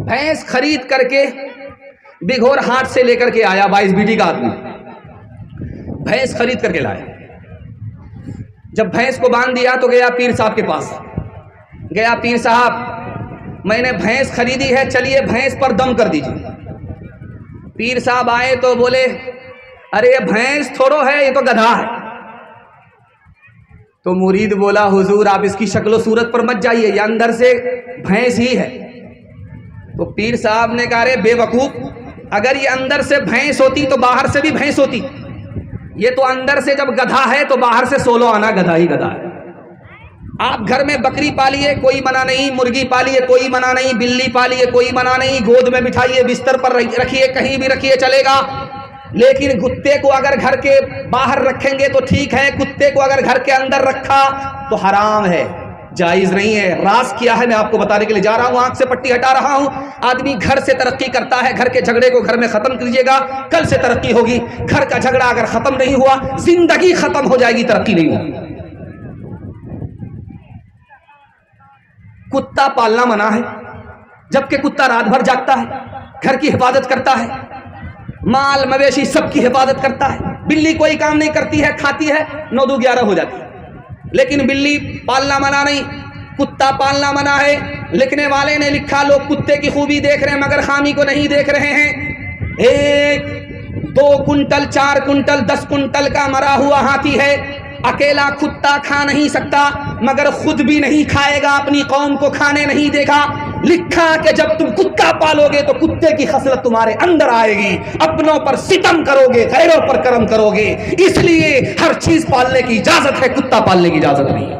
भैंस खरीद करके बिघोर हाट से लेकर के आया, 22 बीटी का आदमी भैंस खरीद करके लाया। जब भैंस को बांध दिया तो गया पीर साहब के पास। गया, पीर साहब मैंने भैंस खरीदी है, चलिए भैंस पर दम कर दीजिए। पीर साहब आए तो बोले, अरे ये भैंस थोड़ो है, ये तो गधा है। तो मुरीद बोला, हुजूर आप इसकी शक्ल सूरत पर मत जाइए, ये अंदर से भैंस ही है। तो पीर साहब ने कहा, अरे बेवकूफ, अगर ये अंदर से भैंस होती तो बाहर से भी भैंस होती। ये तो अंदर से जब गधा है तो बाहर से 16 आना गधा ही गधा है। आप घर में बकरी पालिए, कोई मना नहीं, मुर्गी पालिए, कोई मना नहीं, बिल्ली पालिए, कोई मना नहीं, गोद में बिठाइए, बिस्तर पर रखिए, कहीं भी रखिए, चलेगा। लेकिन कुत्ते को अगर घर के बाहर रखेंगे तो ठीक है, कुत्ते को अगर घर के अंदर रखा तो हराम है, जायज नहीं है। राज क्या है मैं आपको बताने के लिए जा रहा हूं, आंख से पट्टी हटा रहा हूं। आदमी घर से तरक्की करता है, घर के झगड़े को घर में खत्म कीजिएगा, कल से तरक्की होगी। घर का झगड़ा अगर खत्म नहीं हुआ, जिंदगी खत्म हो जाएगी, तरक्की नहीं होगी। कुत्ता पालना मना है, जबकि कुत्ता रात भर जागता है, घर की हिफाजत करता है, माल मवेशी सबकी हिफाजत करता है। बिल्ली कोई काम नहीं करती है, खाती है, 9-2-11 हो जाती है। लेकिन बिल्ली पालना मना नहीं, कुत्ता पालना मना है। लिखने वाले ने लिखा, लोग कुत्ते की खूबी देख रहे हैं मगर खामी को नहीं देख रहे हैं। 1, 2 कुंटल, 4 कुंटल, 10 कुंटल का मरा हुआ हाथी है। अकेला कुत्ता खा नहीं सकता, मगर खुद भी नहीं खाएगा, अपनी कौम को खाने नहीं देगा। लिखा कि जब तुम कुत्ता पालोगे तो कुत्ते की खसलत तुम्हारे अंदर आएगी, अपनों पर सितम करोगे, गैरों पर करम करोगे। इसलिए हर चीज पालने की इजाजत है, कुत्ता पालने की इजाजत नहीं है।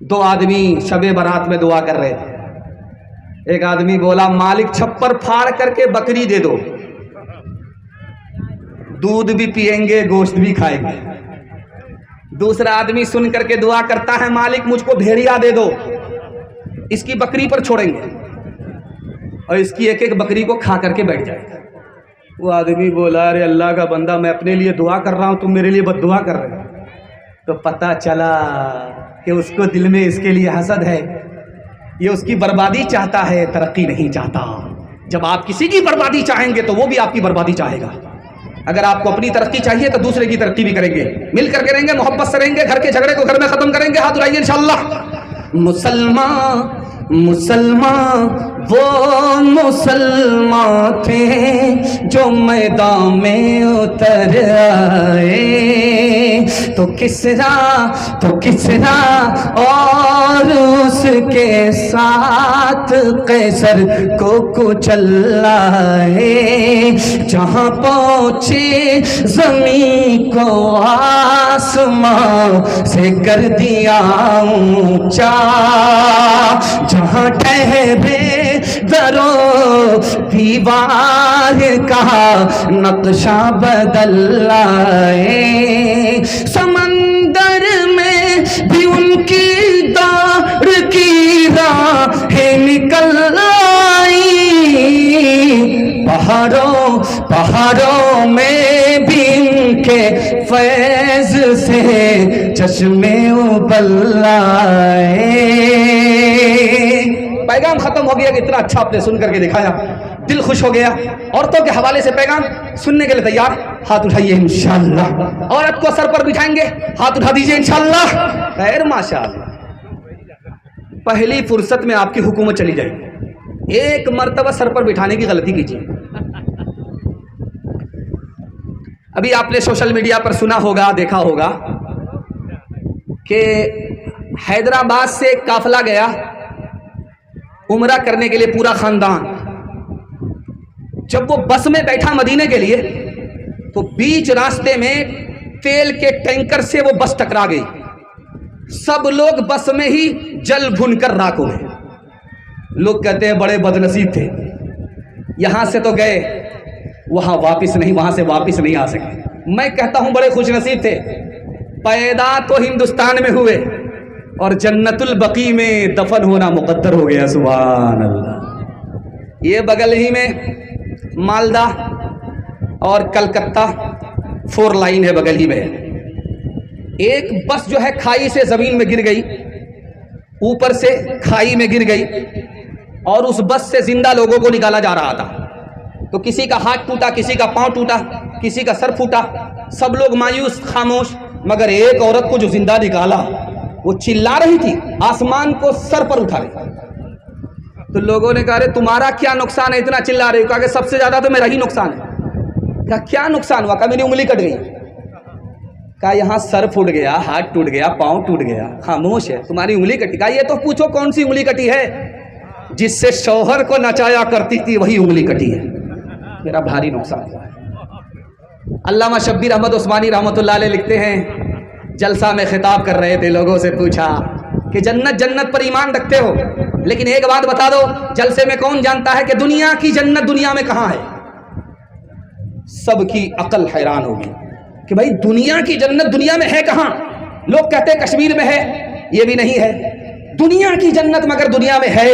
2 आदमी शबे बारात में दुआ कर रहे थे। एक आदमी बोला, मालिक छप्पर फाड़ करके बकरी दे दो, दूध भी पिएंगे, गोश्त भी खाएंगे। दूसरा आदमी सुन करके दुआ करता है, मालिक मुझको भेड़िया दे दो, इसकी बकरी पर छोड़ेंगे और इसकी एक एक बकरी को खा करके बैठ जाएगा। वो आदमी बोला, अरे अल्लाह का बंदा, मैं अपने लिए दुआ कर रहा हूं, तुम मेरे लिए बद्दुआ कर रहे हो। तो पता चला कि उसको दिल में इसके लिए हसद है, ये उसकी बर्बादी चाहता है, तरक्की नहीं चाहता। जब आप किसी की बर्बादी चाहेंगे तो वो भी आपकी बर्बादी चाहेगा। अगर आपको अपनी तरक्की चाहिए तो दूसरे की तरक्की भी करेंगे, मिल करके रहेंगे, मोहब्बत से रहेंगे, घर के झगड़े को घर में खत्म करेंगे। हाथ उठाइए इंशाअल्लाह। मुसलमान मुसलमान वो मुसलमान थे जो मैदान में उतर आए, तो किसरा और उसके साथ कैसर को कुचल लाए। जहाँ पहुँचे जमीन को आसमां से कर दिया ऊंचा, जहाँ ठहरे दरो दीवार का नक्शा बदल लाए। समंदर में भी उनकी दौड़ की राहें निकल आई, पहाड़ों में भी इनके फैज से चश्मे उबल आए। पैगाम खत्म हो गया कि इतना अच्छा आपने सुन करके दिखाया, दिल खुश हो गया। औरतों के हवाले से पैगाम सुनने के लिए तैयार? हाथ उठाइए इंशाअल्लाह। औरत को सर पर बिठाएंगे, हाथ उठा दीजिए इंशाअल्लाह। खैर माशाअल्लाह, पहली फुर्सत में आपकी हुकूमत चली जाएगी। एक मर्तबा सर पर बिठाने की गलती कीजिए। अभी आपने सोशल मीडिया पर सुना होगा, देखा होगा कि हैदराबाद से एक काफिला गया उमरा करने के लिए, पूरा खानदान। जब वो बस में बैठा मदीने के लिए तो बीच रास्ते में तेल के टैंकर से वो बस टकरा गई। सब लोग बस में ही जल भुन कर राख हो गए। लोग कहते हैं बड़े बदनसीब थे, यहां से तो गए, वहां वापस नहीं, वहां से वापस नहीं आ सके। मैं कहता हूं बड़े खुशनसीब थे, पैदा तो हिंदुस्तान में हुए और जन्नतुल बकी में दफन होना मुकद्दर हो गया। सुभान अल्लाह। ये बगल ही में मालदा और कलकत्ता 4 लाइन है, बगल ही में। एक बस जो है खाई से जमीन में गिर गई, ऊपर से खाई में गिर गई और उस बस से जिंदा लोगों को निकाला जा रहा था। तो किसी का हाथ टूटा, किसी का पांव टूटा, किसी का सर फूटा, सब लोग मायूस खामोश, मगर एक औरत को जो जिंदा निकाला वो चिल्ला रही थी, आसमान को सर पर उठा रही। तो लोगों ने कहा अरे तुम्हारा क्या नुकसान है, इतना चिल्ला रहे हो? कहा कि सबसे ज्यादा तो मेरा ही नुकसान है। कहा क्या नुकसान हुआ? कहा मेरी उंगली कट गई। कहा यहाँ सर फूट गया, हाथ टूट गया, पांव टूट गया। खामोश है, तुम्हारी उंगली कटी। कहा ये तो पूछो कौन सी उंगली कटी है? जिससे शौहर को नचाया करती थी वही उंगली कटी है, मेरा भारी नुकसान हुआ है। अल्लामा शब्बीर अहमद उस्मानी रहमतुल्लाह अलैह लिखते हैं, जलसा में खिताब कर रहे थे, लोगों से पूछा कि जन्नत जन्नत पर ईमान रखते हो, लेकिन एक बात बता दो, जलसे में कौन जानता है कि दुनिया की जन्नत दुनिया में कहाँ है? सबकी अकल हैरान होगी कि भाई दुनिया की जन्नत दुनिया में है कहाँ? लोग कहते हैं कश्मीर में है, ये भी नहीं है। दुनिया की जन्नत मगर दुनिया में है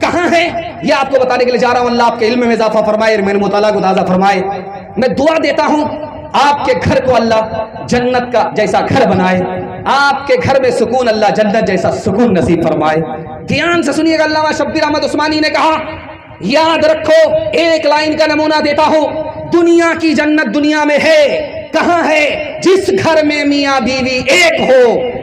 कहाँ है? ये आपको बताने के लिए जा रहा हूं। अल्लाह आपके इल्म में इजाफा फरमाए, मेरे मुताला को ताज़ा फरमाए। मैं दुआ देता हूं आपके घर को अल्लाह जन्नत का जैसा घर बनाए, आपके घर में सुकून अल्लाह जन्नत जैसा सुकून नसीब फरमाए। ध्यान से सुनिएगा, अल्लामा शब्बीर अहमद उस्मानी ने कहा, याद रखो, एक लाइन का नमूना देता हूं, दुनिया की जन्नत दुनिया में है कहाँ है? जिस घर में मियाँ बीवी एक हो,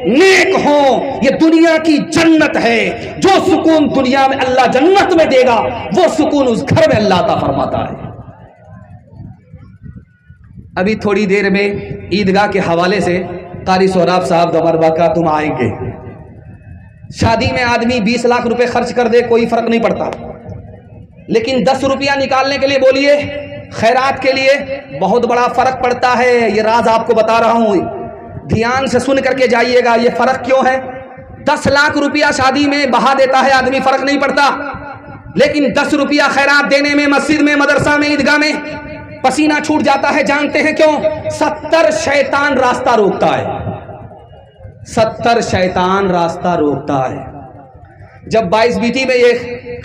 नेक हो, ये दुनिया की जन्नत है। जो सुकून दुनिया में अल्लाह जन्नत में देगा वो सुकून उस घर में अल्लाह अता फरमाता है। अभी थोड़ी देर में ईदगाह के हवाले से कारी सोहराब साहब दमरबाका तुम आएंगे। शादी में आदमी 20 लाख रुपए खर्च कर दे कोई फर्क नहीं पड़ता, लेकिन 10 रुपया निकालने के लिए बोलिए खैरात के लिए बहुत बड़ा फर्क पड़ता है। ये राज आपको बता रहा हूं, ध्यान से सुन करके जाइएगा। ये फर्क क्यों है? 10 लाख रुपया शादी में बहा देता है आदमी, फर्क नहीं पड़ता, लेकिन 10 रुपया खैरात देने में, मस्जिद में, मदरसा में, ईदगाह में पसीना छूट जाता है। जानते हैं क्यों? 70 शैतान रास्ता रोकता है। 70 शैतान रास्ता रोकता है। जब 22 बीटी में ये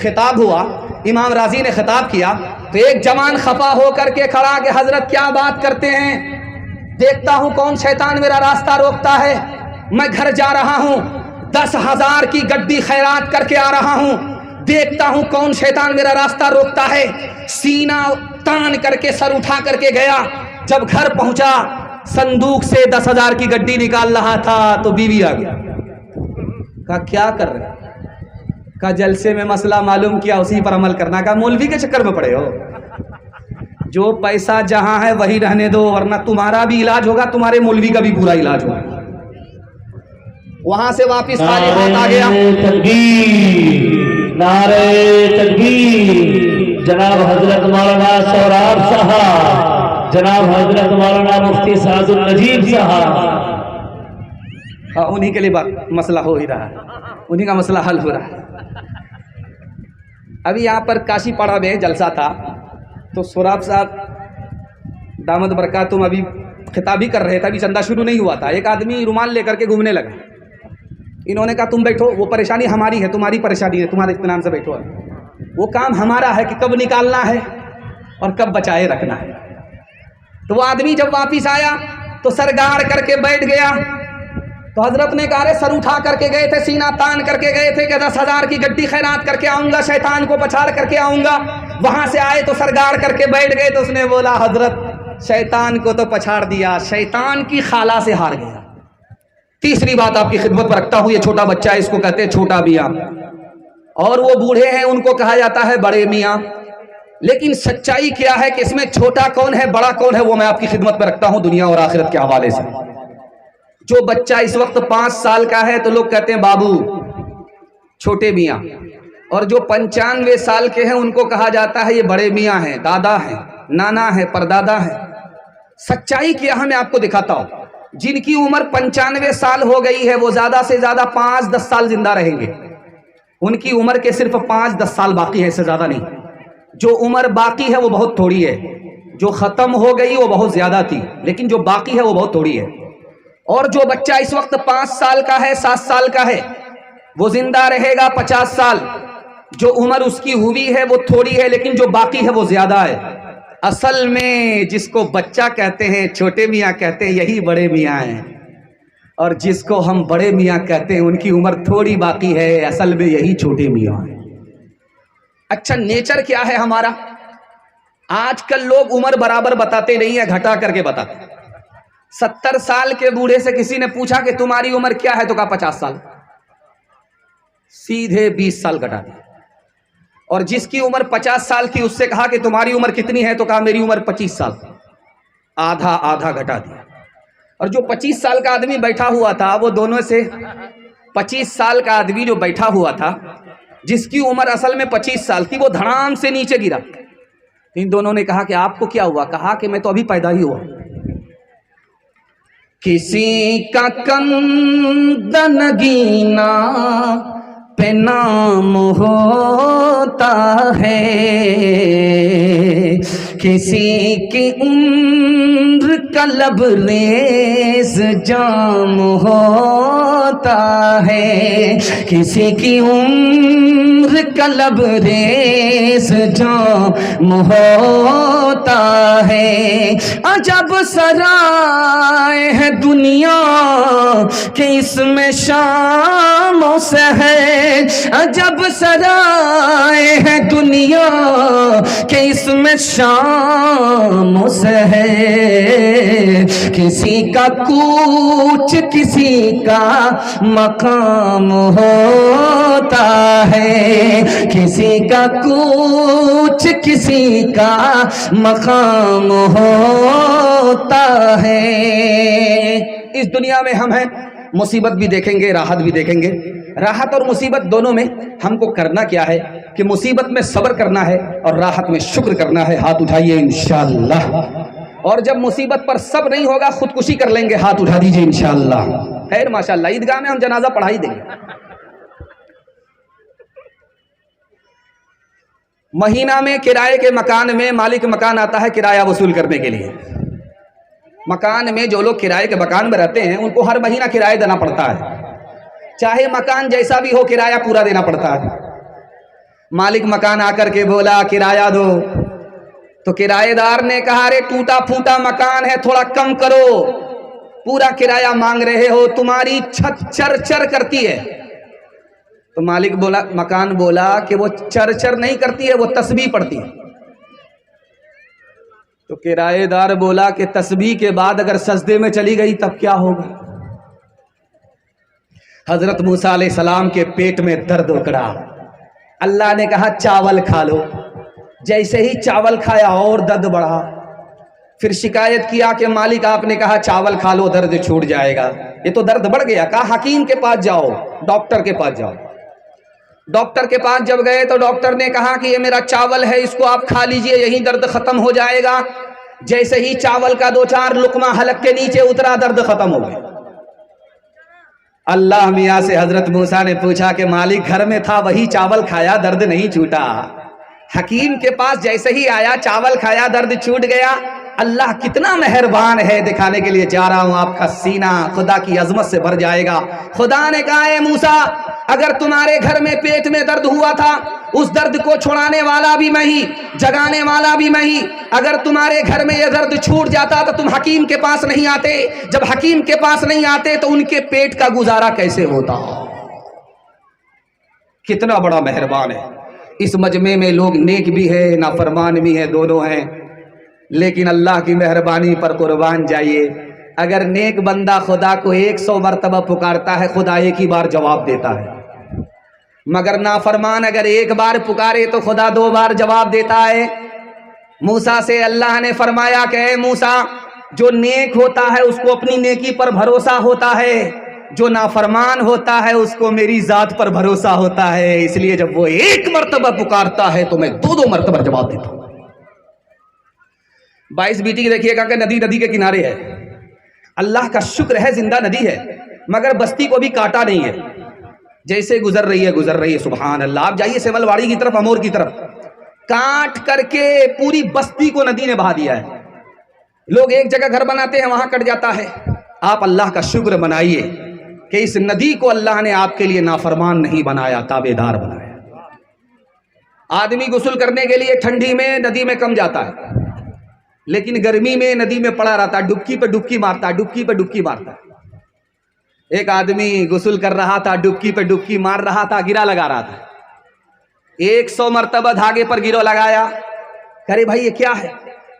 खिताब हुआ, इमाम राजी ने खिताब किया, तो एक जवान खफा होकर के खड़ा कि हजरत क्या बात करते हैं, देखता हूं कौन शैतान मेरा रास्ता रोकता है। मैं घर जा रहा हूं, 10,000 की गड्डी खैरात करके आ रहा हूं, देखता हूं कौन शैतान मेरा रास्ता रोकता है। सीना तान करके सर उठा करके गया। जब घर पहुंचा, संदूक से 10,000 की गड्डी निकाल रहा था तो बीवी आ गया। कहा क्या कर रहे? का जलसे में मसला मालूम किया, उसी पर अमल करना। का मौलवी के चक्कर में पड़े हो? जो पैसा जहां है वही रहने दो, वरना तुम्हारा भी इलाज होगा, तुम्हारे मौलवी का भी पूरा इलाज होगा। वहां से वापिस खाली हाथ आ गया। नारे तकबीर। जनाब हजरत मौलाना सोहराब साहब, जनाब हजरत मौलाना मुफ्ती साजुल नजीब साहब, उन्हीं के लिए मसला हो ही रहा है, उन्हीं का मसला हल हो रहा है। अभी यहाँ पर काशीपाड़ा में जलसा था, तो सोहराब साहब दामद बरकातुम अभी खिताब ही कर रहे थे, अभी चंदा शुरू नहीं हुआ था। एक आदमी रुमाल लेकर के घूमने लगा। इन्होंने कहा तुम बैठो, वो परेशानी हमारी है, तुम्हारी परेशानी है, तुम्हारे इत्मीनान से बैठो। वो काम हमारा है कि कब निकालना है और कब बचाए रखना है। तो वो आदमी जब वापिस आया तो सर गाड़ करके बैठ गया। तो हजरत ने कहा, सर उठा करके गए थे, सीना तान करके गए थे कि 10,000 की गड्डी खैरात करके आऊंगा, शैतान को पछाड़ करके आऊंगा। वहां से आए तो सर गाड़ करके बैठ गए। तो उसने बोला, हजरत शैतान को तो पछाड़ दिया, शैतान की खाला से हार गया। तीसरी बात आपकी खिदमत पर रखता हूं, ये छोटा बच्चा है, इसको कहते हैं छोटा मियाँ, और वो बूढ़े हैं उनको कहा जाता है बड़े मियाँ। लेकिन सच्चाई क्या है कि इसमें छोटा कौन है बड़ा कौन है, वो मैं आपकी खिदमत में रखता हूं दुनिया और आखिरत के हवाले से। जो बच्चा इस वक्त 5 साल का है तो लोग कहते हैं बाबू, छोटे मियाँ, और जो 95 साल के हैं उनको कहा जाता है ये बड़े मियाँ हैं, दादा हैं, नाना है, परदादा है। सच्चाई क्या है मैं आपको दिखाता हूं। जिनकी उम्र 95 साल हो गई है वो ज्यादा से ज्यादा 5-10 साल जिंदा रहेंगे। उनकी उम्र के सिर्फ 5-10 साल बाकी है, इससे ज्यादा नहीं। जो उम्र बाकी है वो बहुत थोड़ी है, जो खत्म हो गई वो बहुत ज्यादा थी, लेकिन जो बाकी है वो बहुत थोड़ी है। और जो बच्चा इस वक्त 5 साल का है, 7 साल का है, वो जिंदा रहेगा 50 साल। जो उम्र उसकी हुई है वो थोड़ी है, लेकिन जो बाकी है वो ज्यादा है। असल में जिसको बच्चा कहते हैं, छोटे मियाँ कहते हैं, यही बड़े मियाँ हैं। और जिसको हम बड़े मियाँ कहते हैं उनकी उम्र थोड़ी बाकी है, असल में यही छोटे मियाँ हैं। अच्छा, नेचर क्या है हमारा? आजकल लोग उम्र बराबर बताते नहीं है, घटा करके बताते। 70 साल के बूढ़े से किसी ने पूछा कि तुम्हारी उम्र क्या है, तो कहा 50 साल, सीधे 20 साल घटा दिया। और जिसकी उम्र 50 साल थी उससे कहा कि तुम्हारी उम्र कितनी है, तो कहा मेरी उम्र 25 साल, आधा आधा घटा दिया। और जो 25 साल का आदमी बैठा हुआ था, वो दोनों से 25 साल का आदमी जो बैठा हुआ था, जिसकी उम्र असल में 25 साल थी, वो धड़ाम से नीचे गिरा। इन दोनों ने कहा कि आपको क्या हुआ? कहा कि मैं तो अभी पैदा ही हुआ। किसी का कंदन गीना पे नाम होता है, किसी की उम्र का लबरेज जाम होता है, किसी की उम्र का लबरेज जाम होता है। अजब सराय है दुनिया के इसमें शाम से है, अजब सराय है दुनिया के इसमें शाम से है। किसी का कूच किसी का मकाम होता है, किसी का कूच किसी का मकाम होता है। इस दुनिया में हम हैं, मुसीबत भी देखेंगे, राहत भी देखेंगे। राहत और मुसीबत दोनों में हमको करना क्या है कि मुसीबत में सब्र करना है और राहत में शुक्र करना है। हाथ उठाइए इंशाअल्लाह। और जब मुसीबत पर सब्र नहीं होगा, खुदकुशी कर लेंगे। हाथ उठा दीजिए इंशाअल्लाह। खैर माशाअल्लाह, ईदगाह में हम जनाजा पढ़ा ही देंगे। महीना में किराए के मकान में मालिक मकान आता है किराया वसूल करने के लिए। मकान में जो लोग किराए के मकान में रहते हैं उनको हर महीना किराया देना पड़ता है, चाहे मकान जैसा भी हो, किराया पूरा देना पड़ता है। मालिक मकान आकर के बोला किराया दो, तो किराएदार ने कहा अरे टूटा फूटा मकान है, थोड़ा कम करो, पूरा किराया मांग रहे हो, तुम्हारी छत चर चर करती है। तो मालिक बोला, मकान बोला कि वो चर चर नहीं करती है, वो तस्बीह पढ़ती है। तो किराएदार बोला कि तस्बीह के बाद अगर सजदे में चली गई तब क्या होगा? हजरत मूसा अलैहिस्सलाम के पेट में दर्द उकड़ा। अल्लाह ने कहा चावल खा लो। जैसे ही चावल खाया और दर्द बढ़ा। फिर शिकायत किया कि मालिक आपने कहा चावल खा लो दर्द छूट जाएगा, ये तो दर्द बढ़ गया। कहा हकीम के पास जाओ, डॉक्टर के पास जाओ। डॉक्टर के पास जब गए तो डॉक्टर ने कहा कि ये मेरा चावल है, इसको आप खा लीजिए, यही दर्द खत्म हो जाएगा। जैसे ही चावल का 2-4 लुकमा हलक के नीचे उतरा, दर्द खत्म हो गया। अल्लाह मियाँ से हजरत मूसा ने पूछा कि मालिक घर में था, वही चावल खाया, दर्द नहीं छूटा। हकीम के पास जैसे ही आया, चावल खाया, दर्द छूट गया। अल्लाह कितना मेहरबान है दिखाने के लिए जा रहा हूं, आपका सीना खुदा की अजमत से भर जाएगा। खुदा ने कहा है मूसा, अगर तुम्हारे घर में पेट में दर्द हुआ था, उस दर्द को छुड़ाने वाला भी मैं ही, जगाने वाला भी मैं ही। अगर तुम्हारे घर में यह दर्द छूट जाता तो तुम हकीम के पास नहीं आते। जब हकीम के पास नहीं आते तो उनके पेट का गुजारा कैसे होता? कितना बड़ा मेहरबान है। इस मजमे में लोग नेक भी है, नाफरमान भी है, दोनों हैं। लेकिन अल्लाह की मेहरबानी पर कुर्बान जाइए। अगर नेक बंदा खुदा को 100 मरतबा पुकारता है, खुदा एक ही बार जवाब देता है। मगर नाफरमान अगर एक बार पुकारे तो खुदा 2 बार जवाब देता है। मूसा से अल्लाह ने फरमाया कि ऐ मूसा, जो नेक होता है उसको अपनी नेकी पर भरोसा होता है, जो नाफरमान होता है उसको मेरी जात पर भरोसा होता है। इसलिए जब वो 1 मरतबा पुकारता है तो मैं 2-2 मरतबा जवाब देता हूं। 22 बीटी की देखिएगा कि नदी के किनारे है। अल्लाह का शुक्र है जिंदा नदी है, मगर बस्ती को भी काटा नहीं है। जैसे गुजर रही है सुभान अल्लाह। आप जाइए सेवलवाड़ी की तरफ, अमोर की तरफ, काट करके पूरी बस्ती को नदी ने बहा दिया है। लोग एक जगह घर बनाते हैं, वहां कट जाता है। आप अल्लाह का शुक्र मनाइए कि इस नदी को अल्लाह ने आपके लिए नाफरमान नहीं बनाया, ताबेदार बनाया। आदमी गुस्ल करने के लिए ठंडी में नदी में कम जाता है, लेकिन गर्मी में नदी में पड़ा रहता है, डुबकी पे डुबकी मारता है, डुबकी पे डुबकी मारता है। एक आदमी गुस्ल कर रहा था, डुबकी पे डुबकी मार रहा था, गिरा लगा रहा था। 100 मरतबा धागे पर गिरो लगाया। अरे भाई ये क्या है?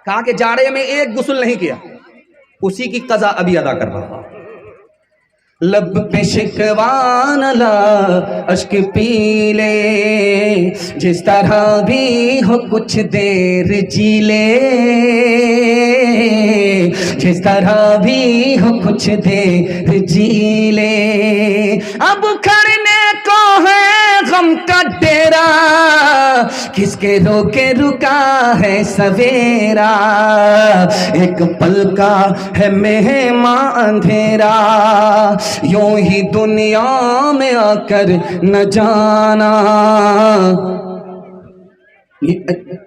कहा कि जाड़े में एक गुस्ल नहीं किया, उसी की कज़ा अभी अदा कर रहा। लब पे शिकवान ला अश्क पी ले, जिस तरह भी हो कुछ देर जी ले, जिस तरह भी हो कुछ देर जी ले। अब खड़ने को है गम का डेरा, किसके रोके रुका है सवेरा, एक पल का है मेहमा अंधेरा, यूं ही दुनिया में आकर न जाना,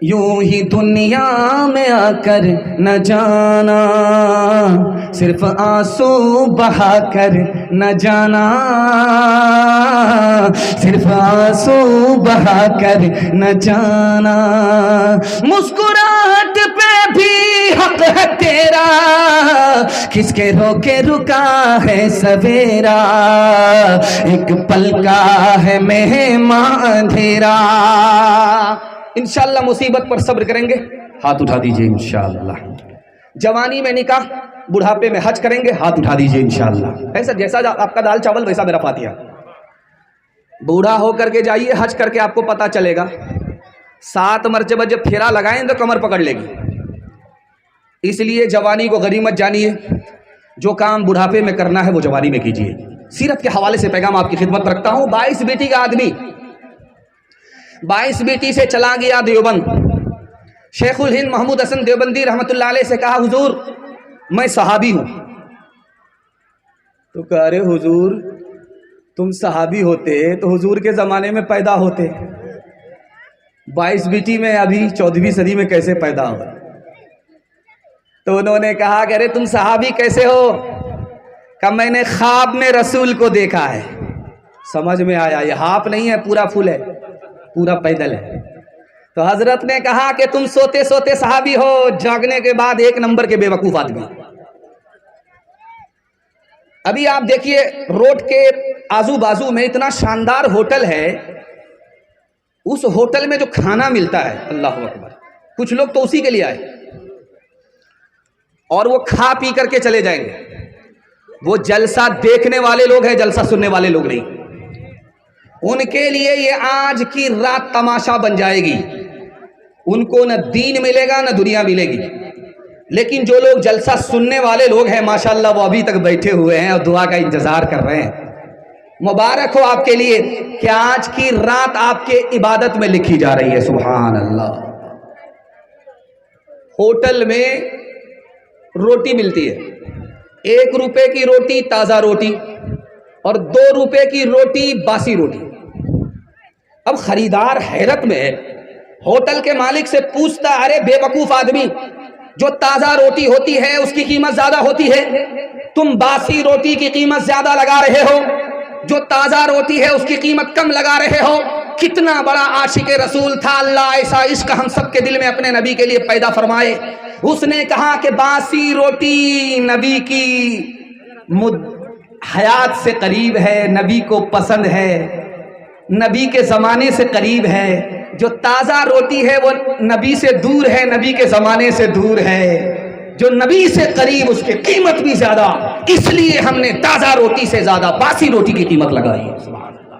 यूं ही दुनिया में आकर न जाना, सिर्फ आंसू बहा कर न जाना, सिर्फ आंसू बहा कर न जाना। मुस्कुराहट पे भी हक है तेरा, किसके रोके रुका है सवेरा, एक पल का है मेहमा अंधेरा। इंशाअल्लाह मुसीबत पर सब्र करेंगे, हाथ उठा दीजिए इंशाअल्लाह। जवानी में निकाह, बुढ़ापे में हज करेंगे, हाथ उठा दीजिए इंशाअल्लाह। ऐसा जैसा आपका दाल चावल वैसा मेरा फातिहा। बूढ़ा होकर के जाइए हज करके, आपको पता चलेगा 7 मरतबा जब फेरा लगाएं तो कमर पकड़ लेगी। इसलिए जवानी को गनीमत जानिए, जो काम बुढ़ापे में करना है वो जवानी में कीजिए। सीरत के हवाले से पैगाम आपकी खिदमत में रखता हूँ। 22 बेटी का आदमी 22 बेटी से चला गया देवबंद। शेखुल हिंद महमूद हसन देवबंदी रहमतुल्लाह अलैह से कहा, हुजूर मैं सहाबी हूँ। तो कह रहे हुजूर तुम सहाबी होते तो हुजूर के ज़माने में पैदा होते, 22 बेटी में अभी 14वीं सदी में कैसे पैदा हो? तो उन्होंने कहा कि अरे तुम सहाबी कैसे हो? कहा मैंने ख्वाब में रसूल को देखा है। समझ में आया, ये हाफ नहीं है, पूरा फुल है, पूरा पैदल है। तो हजरत ने कहा कि तुम सोते सोते सहाबी हो, जागने के बाद 1 नंबर के बेवकूफ आदमी। अभी आप देखिए रोड के आजू बाजू में इतना शानदार होटल है, उस होटल में जो खाना मिलता है, अल्लाह अकबर, कुछ लोग तो उसी के लिए आए और वो खा पी करके चले जाएंगे। वो जलसा देखने वाले लोग हैं, जलसा सुनने वाले लोग नहीं। उनके लिए ये आज की रात तमाशा बन जाएगी। उनको न दीन मिलेगा न दुनिया मिलेगी। लेकिन जो लोग जलसा सुनने वाले लोग हैं माशाअल्लाह, वो अभी तक बैठे हुए हैं और दुआ का इंतजार कर रहे हैं। मुबारक हो आपके लिए कि आज की रात आपके इबादत में लिखी जा रही है। सुभान अल्लाह। होटल में रोटी मिलती है, 1 रुपए की रोटी ताज़ा रोटी और 2 रुपए की रोटी बासी रोटी। अब खरीदार हैरत में है, होटल के मालिक से पूछता, अरे बेवकूफ आदमी, जो ताज़ा रोटी होती है उसकी कीमत ज़्यादा होती है, तुम बासी रोटी की कीमत ज़्यादा लगा रहे हो, जो ताज़ा रोटी है उसकी कीमत कम लगा रहे हो। कितना बड़ा आशिक रसूल था। अल्लाह ऐसा इश्क हम सब के दिल में अपने नबी के लिए पैदा फरमाए। उसने कहा कि बासी रोटी नबी की हयात से करीब है, नबी को पसंद है, नबी के ज़माने से करीब है। जो ताज़ा रोटी है वो नबी से दूर है, नबी के ज़माने से दूर है। जो नबी से करीब उसकी कीमत भी ज़्यादा, इसलिए हमने ताज़ा रोटी से ज़्यादा बासी रोटी की कीमत लगाई है। सुभान अल्लाह।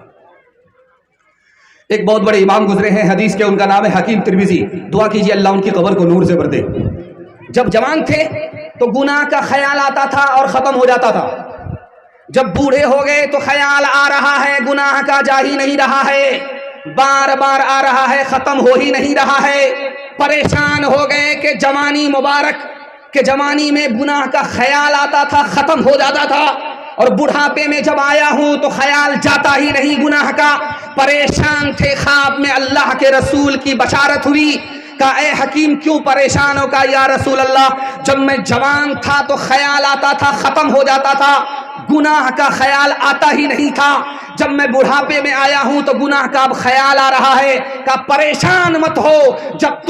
एक बहुत बड़े इमाम गुजरे हैं हदीस के, उनका नाम है हकीम तिरमिज़ी। दुआ कीजिए अल्लाह उनकी कब्र को नूर से भर दे। जब जवान थे तो गुनाह का ख्याल आता था और ख़त्म हो जाता था। जब बूढ़े हो गए तो ख्याल आ रहा है, गुनाह का जा ही नहीं रहा है, बार बार आ रहा है, ख़त्म हो ही नहीं रहा है। परेशान हो गए कि जवानी मुबारक के जवानी में गुनाह का ख्याल आता था, ख़त्म हो जाता था, और बुढ़ापे में जब आया हूँ तो ख्याल जाता ही नहीं गुनाह का। परेशान थे, ख्वाब में अल्लाह के रसूल की बशारत हुई। कहा ए हकीम क्यों परेशान हो? कहा या रसूल अल्लाह, जब मैं जवान था तो ख्याल आता था, ख़त्म हो जाता था, गुनाह का ख्याल आता ही नहीं था। जब मैं बुढ़ापे में आया हूं तो गुनाह का अब ख्याल आ रहा है। का परेशान मत हो, जब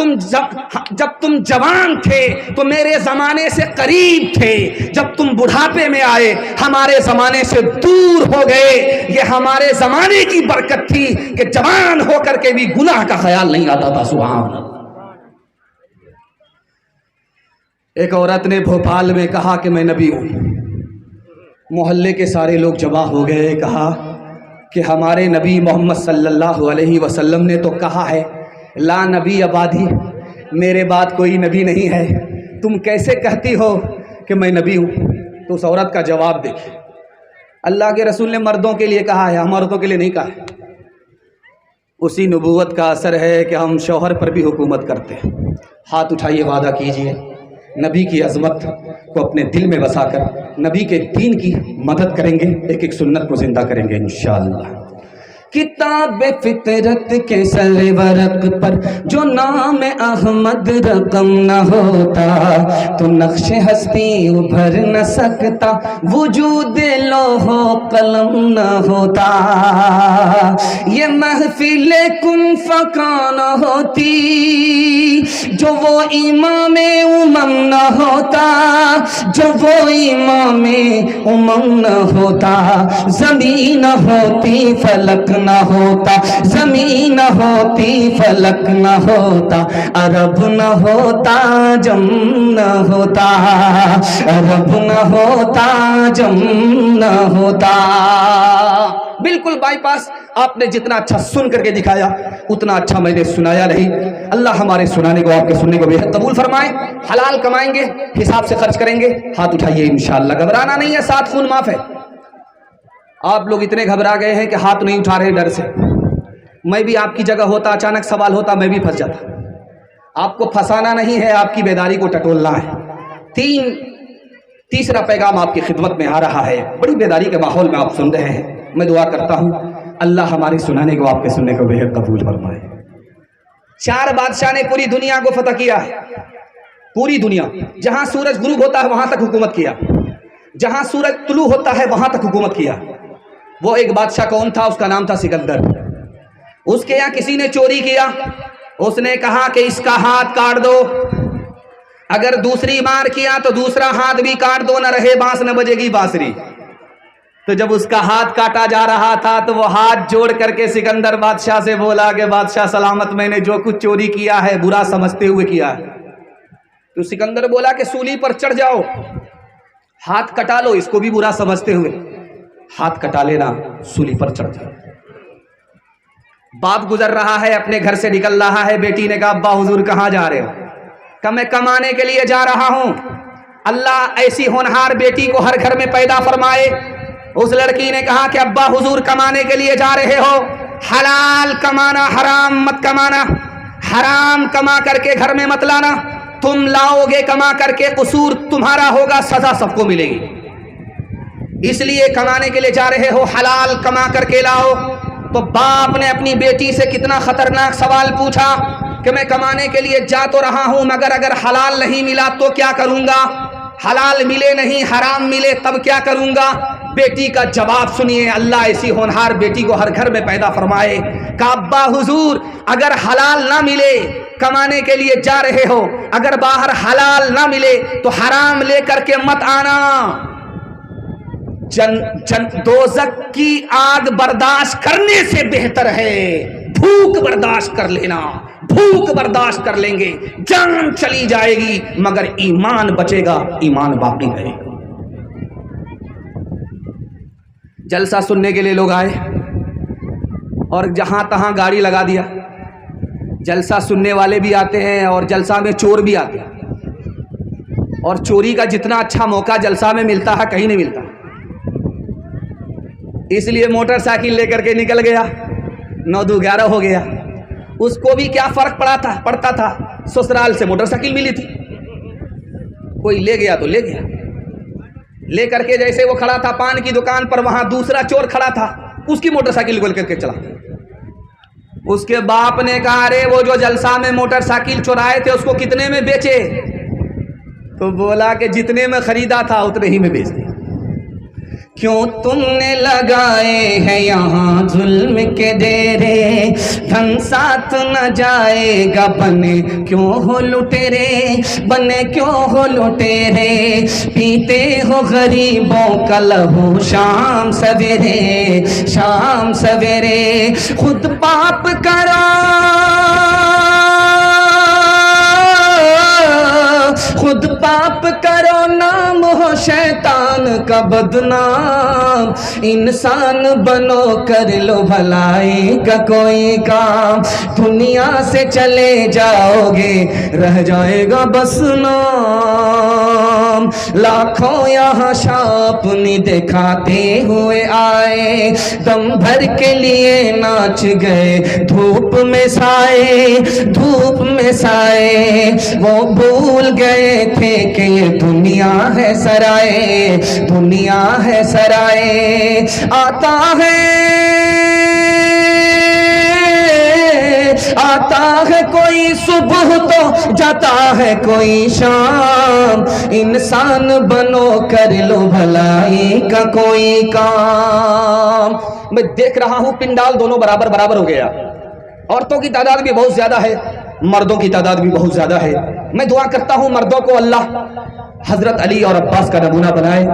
तुम जवान थे तो मेरे ज़माने से करीब थे, जब तुम बुढ़ापे में आए हमारे ज़माने से दूर हो गए। ये हमारे ज़माने की बरकत थी कि जवान होकर के भी गुनाह का ख्याल नहीं आता था। सुभान अल्लाह। एक औरत ने भोपाल में कहा कि मैं नबी हूँ। मोहल्ले के सारे लोग जमा हो गए। कहा कि हमारे नबी मोहम्मद सल्लल्लाहु अलैहि वसल्लम ने तो कहा है ला नबी अबादी, मेरे बाद कोई नबी नहीं है, तुम कैसे कहती हो कि मैं नबी हूँ? तो उस औरत का जवाब देखिए। अल्लाह के रसूल ने मर्दों के लिए कहा है, हम औरतों के लिए नहीं कहा है। उसी नबूवत का असर है कि हम शौहर पर भी हुकूमत करते हैं। हाथ उठाइए, वादा कीजिए नबी की अज़मत को अपने दिल में बसाकर नबी के दीन की मदद करेंगे, एक एक सुन्नत को जिंदा करेंगे इंशाअल्लाह। किताब फितरत के सरवरक पर जो नाम अहमद रकम न होता तो नक्श हस्ती उभर न सकता, वजूद लोहो कलम न होता। ये महफिल कुन फकान होती जो वो इमाम उमम न होता, जो वो इमाम उमम न होता। ज़मीन होती फलक न होता, ज़मीन होती फलक न होता, अरब न होता जम न होता, अरब न होता जम न होता। बिल्कुल बाईपास। आपने जितना अच्छा सुन करके दिखाया उतना अच्छा मैंने सुनाया नहीं। अल्लाह हमारे सुनाने को आपके सुनने को बेहद कबूल फरमाए। हलाल कमाएंगे, हिसाब से खर्च करेंगे। हाथ उठाइए इंशाअल्लाह, घबराना नहीं है, साथ खून माफ है। आप लोग इतने घबरा गए हैं कि हाथ नहीं उठा रहे डर से। मैं भी आपकी जगह होता, अचानक सवाल होता, मैं भी फंस जाता। आपको फंसाना नहीं है, आपकी बेदारी को टटोलना है। तीसरा पैगाम आपकी खिदमत में आ रहा है। बड़ी बेदारी के माहौल में आप सुन रहे हैं। मैं दुआ करता हूँ अल्लाह हमारे सुनाने को आपके सुनने को बेहद कबूल फरमाए। 4 बादशाह ने पूरी दुनिया को फतह किया है। पूरी दुनिया, जहां सूरज गुरूब होता है वहां तक हुकूमत किया, जहां सूरज तुलू होता है वहां तक हुकूमत किया। वो एक बादशाह कौन था? उसका नाम था सिकंदर। उसके यहाँ किसी ने चोरी किया, उसने कहा कि इसका हाथ काट दो। अगर दूसरी बार किया तो दूसरा हाथ भी काट दो, न रहे बांस न बजेगी बांसुरी। तो जब उसका हाथ काटा जा रहा था तो वो हाथ जोड़ करके सिकंदर बादशाह से बोला कि बादशाह सलामत, मैंने जो कुछ चोरी किया है बुरा समझते हुए किया है। तो सिकंदर बोला कि सूली पर चढ़ जाओ, हाथ कटा लो, इसको भी बुरा समझते हुए हाथ कटा लेना, सूली पर चढ़ जाओ। बाप गुजर रहा है, अपने घर से निकल रहा है। बेटी ने कहा अब्बा हुजूर कहाँ जा रहे हो? कहा मैं कमाने के लिए जा रहा हूं। अल्लाह ऐसी होनहार बेटी को हर घर में पैदा फरमाए। उस लड़की ने कहा कि अब्बा हुजूर कमाने के लिए जा रहे हो, हलाल कमाना, हराम मत कमाना। हराम कमा करके घर में मत लाना, तुम लाओगे कमा करके उसूर तुम्हारा होगा, सजा सबको मिलेगी। इसलिए कमाने के लिए जा रहे हो, हलाल कमा करके लाओ। तो बाप ने अपनी बेटी से कितना खतरनाक सवाल पूछा कि मैं कमाने के लिए जा तो रहा हूं मगर अगर हलाल नहीं मिला तो क्या करूंगा? हलाल मिले नहीं, हराम मिले तब क्या करूंगा? बेटी का जवाब सुनिए। अल्लाह ऐसी होनहार बेटी को हर घर में पैदा फरमाए। कहा अब्बा हुजूर अगर हलाल ना मिले, कमाने के लिए जा रहे हो, अगर बाहर हलाल ना मिले तो हराम लेकर के मत आना। दोज़ख की आग बर्दाश्त करने से बेहतर है भूख बर्दाश्त कर लेना। भूख बर्दाश्त कर लेंगे, जान चली जाएगी मगर ईमान बचेगा, ईमान बाकी रहेगा। जलसा सुनने के लिए लोग आए और जहां तहां गाड़ी लगा दिया। जलसा सुनने वाले भी आते हैं और जलसा में चोर भी आते हैं, और चोरी का जितना अच्छा मौका जलसा में मिलता है कहीं नहीं मिलता। इसलिए मोटरसाइकिल लेकर के निकल गया, 9-11 हो गया। उसको भी क्या फर्क पड़ता था, ससुराल से मोटरसाइकिल मिली थी, कोई ले गया तो ले गया। लेकर के जैसे वो खड़ा था पान की दुकान पर, वहां दूसरा चोर खड़ा था, उसकी मोटरसाइकिल निकल करके चला। उसके बाप ने कहा अरे वो जो जलसा में मोटरसाइकिल चुराए थे उसको कितने में बेचे? तो बोला कि जितने में खरीदा था उतने ही में बेच दिया। क्यों तुमने लगाए हैं यहाँ जुल्म के डेरे, धन साथ न जाएगा बने क्यों हो लुटेरे, बने क्यों हो लुटेरे, पीते हो गरीबों का लहू शाम सवेरे, शाम सवेरे, खुद पाप करो, खुद पाप करो, नाम हो शैतान का बदनाम, इंसान बनो कर लो भलाई का कोई काम, दुनिया से चले जाओगे रह जाएगा बस नाम, लाखों यहाँ शापनी दिखाते हुए आए, दम भर के लिए नाच गए धूप में साए, धूप में साए, वो भूल गए थे कि ये दुनिया है सराय, दुनिया है सराय, आता है कोई सुबह तो जाता है कोई शाम, इंसान बनो कर लो भलाई का कोई काम। मैं देख रहा हूं पिंडाल दोनों बराबर बराबर हो गया, औरतों की तादाद भी बहुत ज्यादा है, मर्दों की तादाद भी बहुत ज्यादा है। मैं दुआ करता हूं मर्दों को अल्लाह हजरत अली और अब्बास का नमूना बनाए,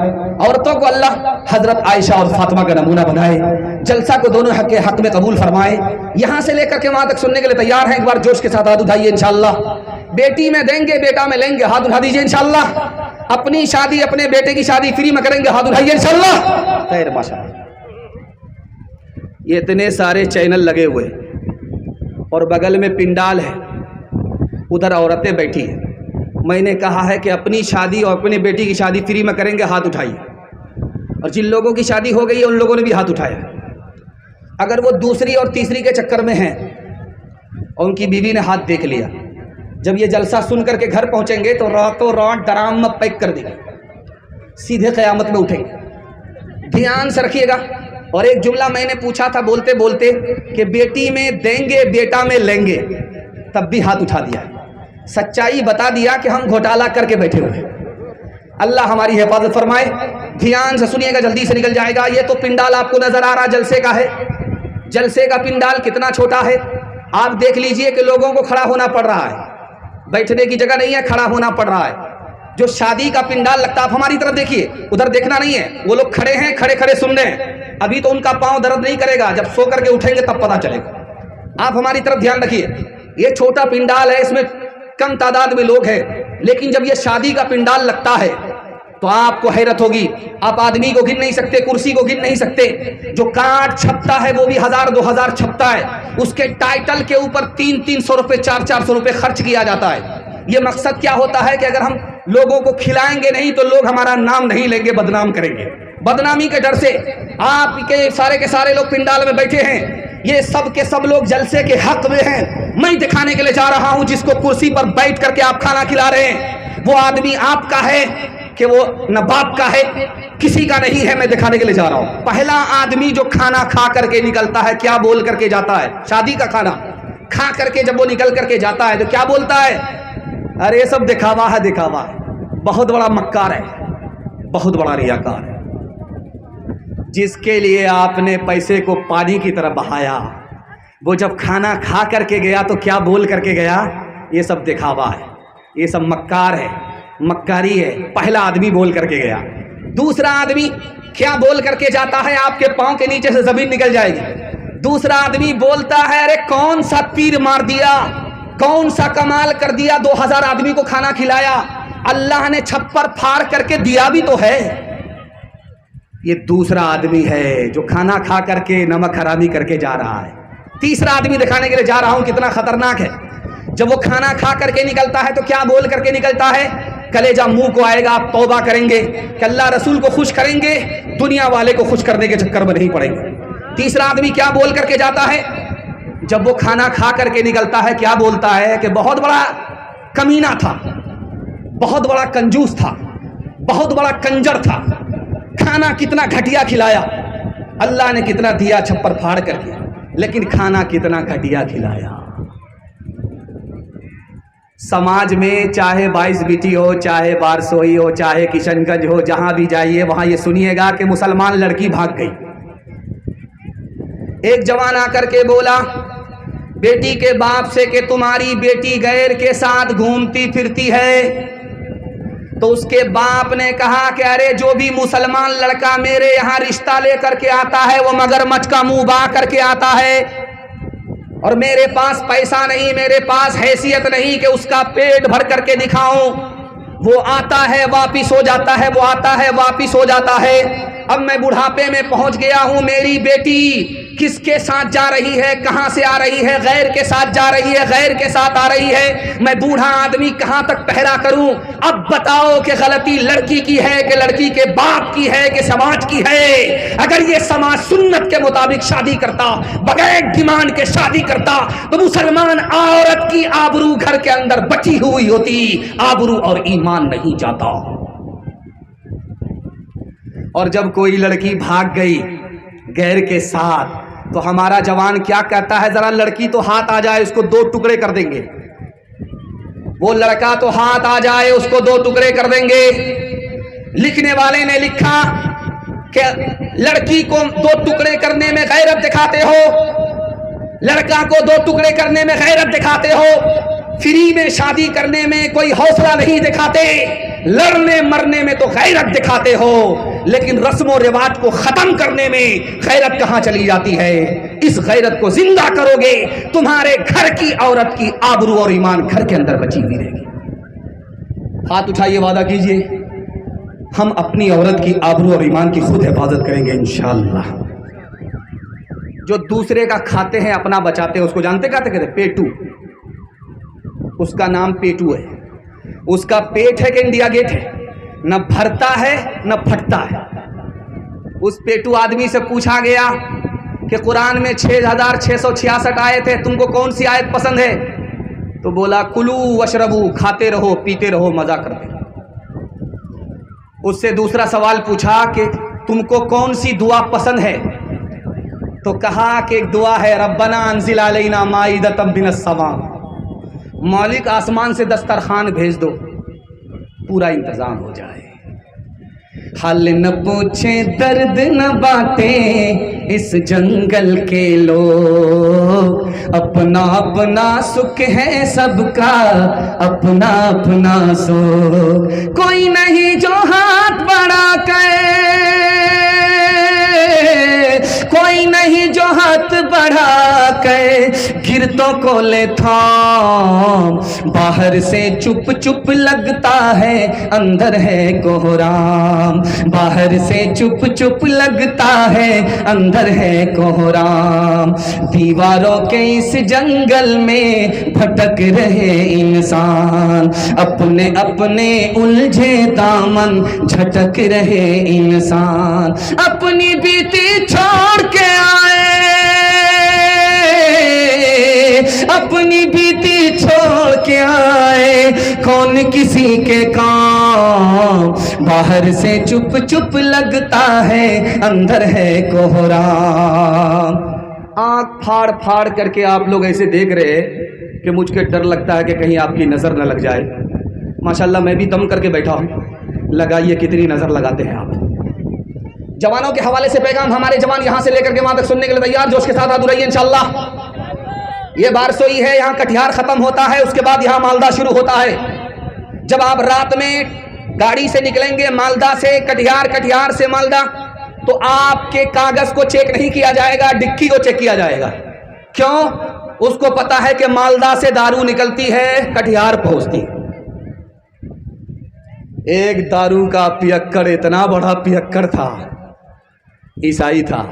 औरतों को अल्लाह हजरत आयशा और फातिमा का नमूना बनाए, जलसा को दोनों हक के हक में कबूल फरमाए। यहां से लेकर के वहां तक सुनने के लिए तैयार हैं? एक बार जोश के साथ हाथ उठाइए इंशाअल्लाह। बेटी में देंगे बेटा में लेंगे, हाथ उठा दीजिए इंशाअल्लाह। अपनी शादी अपने बेटे की शादी फ्री में करेंगे, हाथ उठाइए इंशाअल्लाह। खैर माशाअल्लाह। ये इतने सारे चैनल लगे हुए और बगल में पिंडाल है, उधर औरतें बैठी हैं। मैंने कहा है कि अपनी शादी और अपनी बेटी की शादी फ्री में करेंगे, हाथ उठाइए। और जिन लोगों की शादी हो गई है उन लोगों ने भी हाथ उठाया। अगर वो दूसरी और तीसरी के चक्कर में हैं और उनकी बीवी ने हाथ देख लिया, जब ये जलसा सुन करके घर पहुंचेंगे तो रातों रात डराम में पैक कर देंगे, सीधे क़यामत में उठेंगे। ध्यान से रखिएगा। और एक जुमला मैंने पूछा था बोलते बोलते कि बेटी में देंगे बेटा में लेंगे, तब भी हाथ उठा दिया। सच्चाई बता दिया कि हम घोटाला करके बैठे हुए। अल्लाह हमारी हिफाजत फरमाए। ध्यान से सुनिएगा, जल्दी से निकल जाएगा। ये तो पिंडाल आपको नजर आ रहा जलसे का है। जलसे का पिंडाल कितना छोटा है आप देख लीजिए कि लोगों को खड़ा होना पड़ रहा है, बैठने की जगह नहीं है, खड़ा होना पड़ रहा है। जो शादी का पिंडाल लगता है, आप हमारी तरफ देखिए, उधर देखना नहीं है। वो लोग खड़े हैं, खड़े खड़े सुन रहे हैं। अभी तो उनका पांव दर्द नहीं करेगा, जब सो करके उठेंगे तब पता चलेगा। आप हमारी तरफ ध्यान रखिए। ये छोटा पिंडाल है, इसमें कम तादाद में लोग हैं, लेकिन जब ये शादी का पिंडाल लगता है तो आपको हैरत होगी। आप आदमी को गिन नहीं सकते, कुर्सी को गिन नहीं सकते। जो कार्ड छपता है वो भी 1000-2000 छपता है। उसके टाइटल के ऊपर 300-300 रुपये 400-400 रुपये खर्च किया जाता है। ये मकसद क्या होता है कि अगर हम लोगों को खिलाएंगे नहीं तो लोग हमारा नाम नहीं लेंगे, बदनाम करेंगे। बदनामी के डर से आपके सारे के सारे लोग पिंडाल में बैठे हैं। ये सब के सब लोग जलसे के हक में हैं। मैं दिखाने के लिए जा रहा हूं, जिसको कुर्सी पर बैठ करके आप खाना खिला रहे हैं वो आदमी आपका है कि वो न बाप का है, किसी का नहीं है। मैं दिखाने के लिए जा रहा हूं। पहला आदमी जो खाना खा करके निकलता है, क्या बोल करके जाता है? शादी का खाना खा करके जब वो निकल करके जाता है तो क्या बोलता है? अरे ये सब दिखावा है, दिखावा है। बहुत बड़ा मक्कार है, बहुत बड़ा रियाकार है। जिसके लिए आपने पैसे को पानी की तरह बहाया, वो जब खाना खा करके गया तो क्या बोल करके गया? ये सब दिखावा है, ये सब मक्कार है, मक्कारी है। पहला आदमी बोल करके गया। दूसरा आदमी क्या बोल करके जाता है? आपके पांव के नीचे से जमीन निकल जाएगी। दूसरा आदमी बोलता है, अरे कौन सा तीर मार दिया, कौन सा कमाल कर दिया, 2000 आदमी को खाना खिलाया, अल्लाह ने छप्पर फाड़ करके दिया भी तो है। ये दूसरा आदमी है जो खाना खा करके नमक हरामी करके जा रहा है। तीसरा आदमी दिखाने के लिए जा रहा हूं कितना खतरनाक है। जब वो खाना खा करके निकलता है तो क्या बोल करके निकलता है? कलेजा मुंह को आएगा, आप तौबा करेंगे कि अल्लाह रसूल को खुश करेंगे, दुनिया वाले को खुश करने के चक्कर में नहीं पड़ेंगे। तीसरा आदमी क्या बोल करके जाता है? जब वो खाना खा करके निकलता है क्या बोलता है कि बहुत बड़ा कमीना था, बहुत बड़ा कंजूस था, बहुत बड़ा कंजर था, खाना कितना घटिया खिलाया, अल्लाह ने कितना दिया छप्पर फाड़ करके, लेकिन खाना कितना घटिया खिलाया। समाज में चाहे 22 बीटी हो, चाहे बारसोई हो, चाहे किशनगंज हो, जहां भी जाइए वहां ये सुनिएगा कि मुसलमान लड़की भाग गई। एक जवान आकर के बोला बेटी के बाप से कि तुम्हारी बेटी गैर के साथ घूमती फिरती है। तो उसके बाप ने कहा कि अरे जो भी मुसलमान लड़का मेरे यहाँ रिश्ता लेकर के आता है वो मगरमच्छ का मुंह बा करके आता है, और मेरे पास पैसा नहीं, मेरे पास हैसियत नहीं कि उसका पेट भर करके दिखाऊं। वो आता है वापिस हो जाता है, वो आता है वापिस हो जाता है। अब मैं बुढ़ापे में पहुंच गया हूं, मेरी बेटी किसके साथ जा रही है, कहां से आ रही है, गैर के साथ जा रही है, गैर के साथ आ रही है, मैं बूढ़ा आदमी कहां तक पहरा करूं। अब बताओ कि गलती लड़की की है कि लड़की के बाप की है कि समाज की है। अगर ये समाज सुन्नत के मुताबिक शादी करता, बगैर डिमांड के शादी करता, तो मुसलमान औरत की आबरू घर के अंदर बची हुई होती, आबरू और ईमान नहीं जाता। और जब कोई लड़की भाग गई गैर के साथ, तो हमारा जवान क्या कहता है, जरा लड़की तो हाथ आ जाए उसको 2 टुकड़े कर देंगे। वो लड़का तो हाथ आ जाए उसको 2 टुकड़े कर देंगे। लिखने वाले ने लिखा कि लड़की को 2 टुकड़े करने में गैरत दिखाते हो, लड़का को 2 टुकड़े करने में गैरत दिखाते हो, फ्री में शादी करने में कोई हौसला नहीं दिखाते, लड़ने मरने में तो गैरत दिखाते हो, लेकिन रस्मों रिवाज को खत्म करने में गैरत कहां चली जाती है। इस गैरत को जिंदा करोगे, तुम्हारे घर की औरत की आबरू और ईमान घर के अंदर बची हुई रहेगी। हाथ उठाइए, वादा कीजिए हम अपनी औरत की आबरू और ईमान की खुद हिफाजत करेंगे इंशाअल्लाह। जो दूसरे का खाते हैं अपना बचाते हैं, उसको जानते कहते पेटू। उसका नाम पेटू है। उसका पेट है कि इंडिया गेट है, न भरता है न फटता है। उस पेटू आदमी से पूछा गया कि कुरान में 6666 आयत है, तुमको कौन सी आयत पसंद है? तो बोला कुलू वशरबू, खाते रहो पीते रहो मजा करते रहो। उससे दूसरा सवाल पूछा कि तुमको कौन सी दुआ पसंद है? तो कहा कि एक दुआ है रब्बना अंजिल अलैना माइदतम मिनस समा, मालिक आसमान से दस्तरखान भेज दो, पूरा इंतजाम हो जाए। हाल न पूछे दर्द न बातें इस जंगल के लोग, अपना अपना सुख है सबका, अपना अपना सुख। कोई नहीं जो हाथ बढ़ा के, कोई नहीं जो हाथ बढ़ा के गिरतों को ले थाम। बाहर से चुप चुप लगता है अंदर है कोहराम, बाहर से चुप चुप लगता है अंदर है कोहराम। दीवारों के इस जंगल में भटक रहे इंसान, अपने अपने उलझे दामन झटक रहे इंसान। अपनी बीती छोड़ के आए, अपनी बीती छोड़ के आए, कौन किसी के काम। बाहर से चुप चुप लगता है अंदर है कोहराम। आंख फाड़ फाड़ करके आप लोग ऐसे देख रहे हैं कि मुझके डर लगता है कि कहीं आपकी नजर न लग जाए। माशाल्लाह मैं भी दम करके बैठा हूं, लगाइए कितनी नजर लगाते हैं आप। जवानों के हवाले से पैगाम हमारे जवान यहां से लेकर के वहां तक सुनने के लिए तैयार, जोश के साथ हाथ उठाइए इंशाअल्लाह। ये बारसोई है, यहाँ कटिहार खत्म होता है, उसके बाद यहाँ मालदा शुरू होता है। जब आप रात में गाड़ी से निकलेंगे मालदा से कटिहार, कटिहार से मालदा, तो आपके कागज को चेक नहीं किया जाएगा, डिक्की को चेक किया जाएगा। क्यों? उसको पता है कि मालदा से दारू निकलती है, कटिहार पहुंचती है। एक दारू का पियक्कड़, इतना बड़ा पियक्कड़ था, ईसाई था,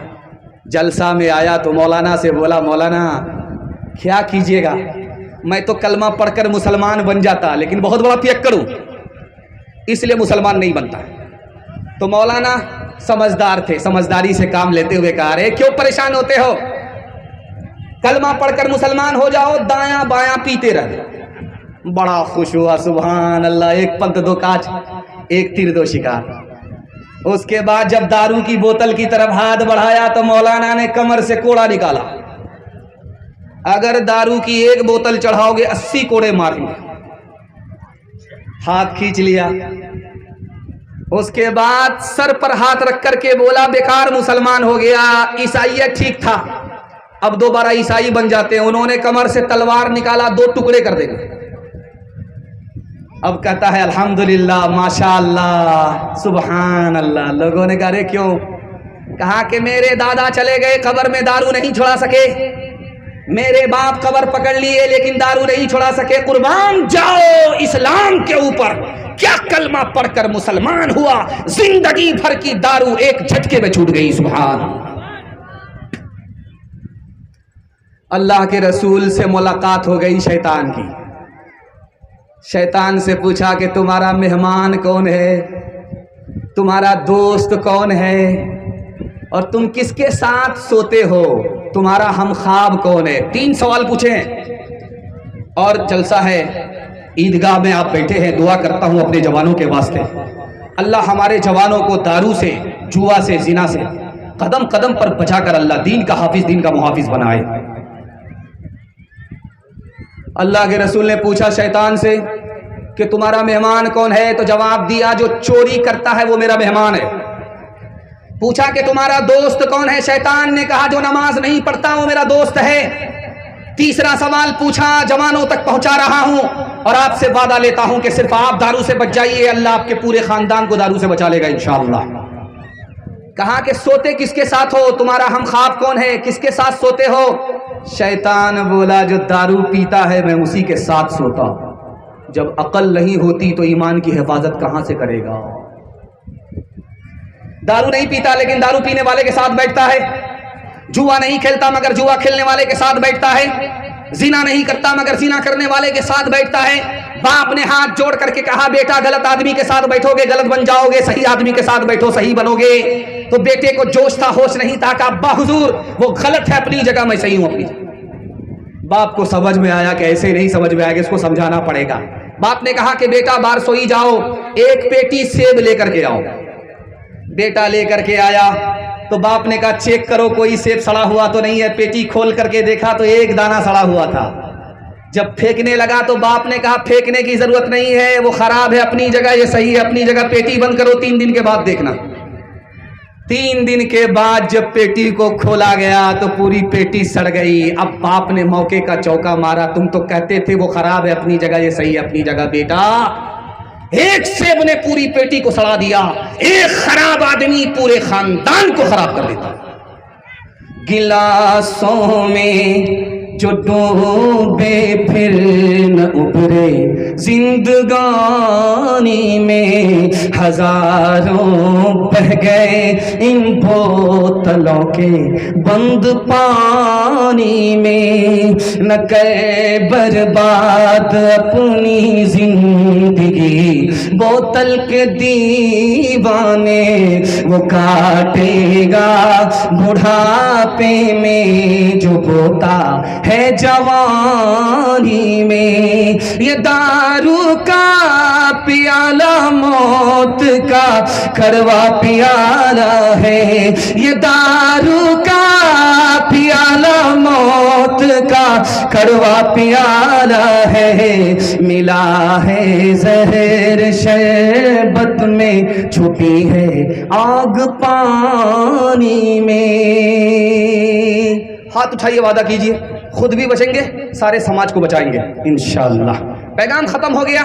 जलसा में आया तो मौलाना से बोला मौलाना क्या कीजिएगा, मैं तो कलमा पढ़कर मुसलमान बन जाता, लेकिन बहुत बड़ा पियक्कड़ हूं इसलिए मुसलमान नहीं बनता। तो मौलाना समझदार थे, समझदारी से काम लेते हुए कहा रहे क्यों परेशान होते हो, कलमा पढ़कर मुसलमान हो जाओ, दायां बायां पीते रहे। बड़ा खुश हुआ, सुभान अल्लाह, एक पंथ दो काज, एक तीर दो शिकार। उसके बाद जब दारू की बोतल की तरफ हाथ बढ़ाया तो मौलाना ने कमर से कोड़ा निकाला, अगर दारू की एक बोतल चढ़ाओगे 80 कोड़े मारेंगे। हाथ खींच लिया। उसके बाद सर पर हाथ रख करके बोला बेकार मुसलमान हो गया, ईसाईयत ठीक था, अब दोबारा ईसाई बन जाते हैं। उन्होंने कमर से तलवार निकाला, 2 टुकड़े कर देंगे। अब कहता है अल्हम्दुलिल्लाह, माशाअल्लाह, सुभान अल्लाह। लोगों ने कहा अरे क्यों? कहा कि मेरे दादा चले गए, कब्र में दारू नहीं छुड़ा सके, मेरे बाप कब्र पकड़ लिए लेकिन दारू नहीं छुड़ा सके। कुर्बान जाओ इस्लाम के ऊपर, क्या कलमा पढ़कर मुसलमान हुआ, जिंदगी भर की दारू एक झटके में छूट गई। सुभान अल्लाह के रसूल से मुलाकात हो गई शैतान की। शैतान से पूछा कि तुम्हारा मेहमान कौन है, तुम्हारा दोस्त कौन है, और तुम किसके साथ सोते हो, तुम्हारा हमख्वाब कौन है। 3 सवाल पूछे हैं। और जलसा है, ईदगाह में आप बैठे हैं, दुआ करता हूं अपने जवानों के वास्ते, अल्लाह हमारे जवानों को दारू से, जुआ से, जिना से कदम कदम पर बचाकर अल्लाह दीन का हाफिज, दीन का मुहाफिज बनाए। अल्लाह के रसूल ने पूछा शैतान से कि तुम्हारा मेहमान कौन है, तो जवाब दिया जो चोरी करता है वो मेरा मेहमान है। पूछा कि तुम्हारा दोस्त कौन है, शैतान ने कहा जो नमाज नहीं पढ़ता वो मेरा दोस्त है। तीसरा सवाल पूछा, जवानों तक पहुंचा रहा हूं और आपसे वादा लेता हूं कि सिर्फ आप दारू से बच जाइए, अल्लाह आपके पूरे खानदान को दारू से बचा लेगा इंशाअल्लाह। कहा कि सोते किसके साथ हो, तुम्हारा हमख्वाब कौन है, किसके साथ सोते हो। शैतान बोला जो दारू पीता है मैं उसी के साथ सोता हूं। जब अकल नहीं होती तो ईमान की हिफाजत कहां से करेगा। दारू नहीं पीता लेकिन दारू पीने वाले के साथ बैठता है, जुआ नहीं खेलता मगर जुआ खेलने वाले के साथ बैठता है, जिना नहीं करता मगर जिना करने वाले के साथ बैठता है। बाप ने हाथ जोड़ करके कहा बेटा गलत आदमी के साथ बैठोगे गलत बन जाओगे, सही आदमी के साथ बैठो सही बनोगे। तो बेटे को जोश था, होश नहीं था, कहा अब्बा हुजूर वो गलत है अपनी जगह, मैं सही हूं अपनी जगह। बाप को समझ में आया कि ऐसे नहीं समझ में आएगा, इसको समझाना पड़ेगा। बाप ने कहा कि बेटा बाहर सोई जाओ, एक पेटी सेब लेकर के आओ। बेटा लेकर के आया तो बाप ने कहा चेक करो कोई सेब सड़ा हुआ तो नहीं है। पेटी खोल करके देखा तो एक दाना सड़ा हुआ था। जब फेंकने लगा तो बाप ने कहा फेंकने की जरूरत नहीं है, वो खराब है अपनी जगह, ये सही है अपनी जगह, पेटी बंद करो, 3 दिन के बाद देखना। 3 दिन के बाद जब पेटी को खोला गया तो पूरी पेटी सड़ गई। अब बाप ने मौके का चौका मारा, तुम तो कहते थे वो खराब है अपनी जगह, ये सही है अपनी जगह। बेटा एक सेब ने पूरी पेटी को सड़ा दिया, एक खराब आदमी पूरे खानदान को खराब कर देता। गिलासों में जो डूबे फिर न उभरे, जिंदगानी में हजारों बह गए इन बोतलों के बंद पानी में। न करे बर्बाद अपनी जिंदगी बोतल के दीवाने, वो काटेगा बुढ़ापे में जो बोता है जवानी में। ये दारू का पियाला मौत का कड़वा पियाला है, ये दारू का पियाला मौत का कड़वा पियाला है। मिला है जहर शरबत में, छुपी है आग पानी में। हाथ उठाइए, वादा कीजिए खुद भी बचेंगे, सारे समाज को बचाएंगे इंशाअल्लाह। पैगाम खत्म हो गया।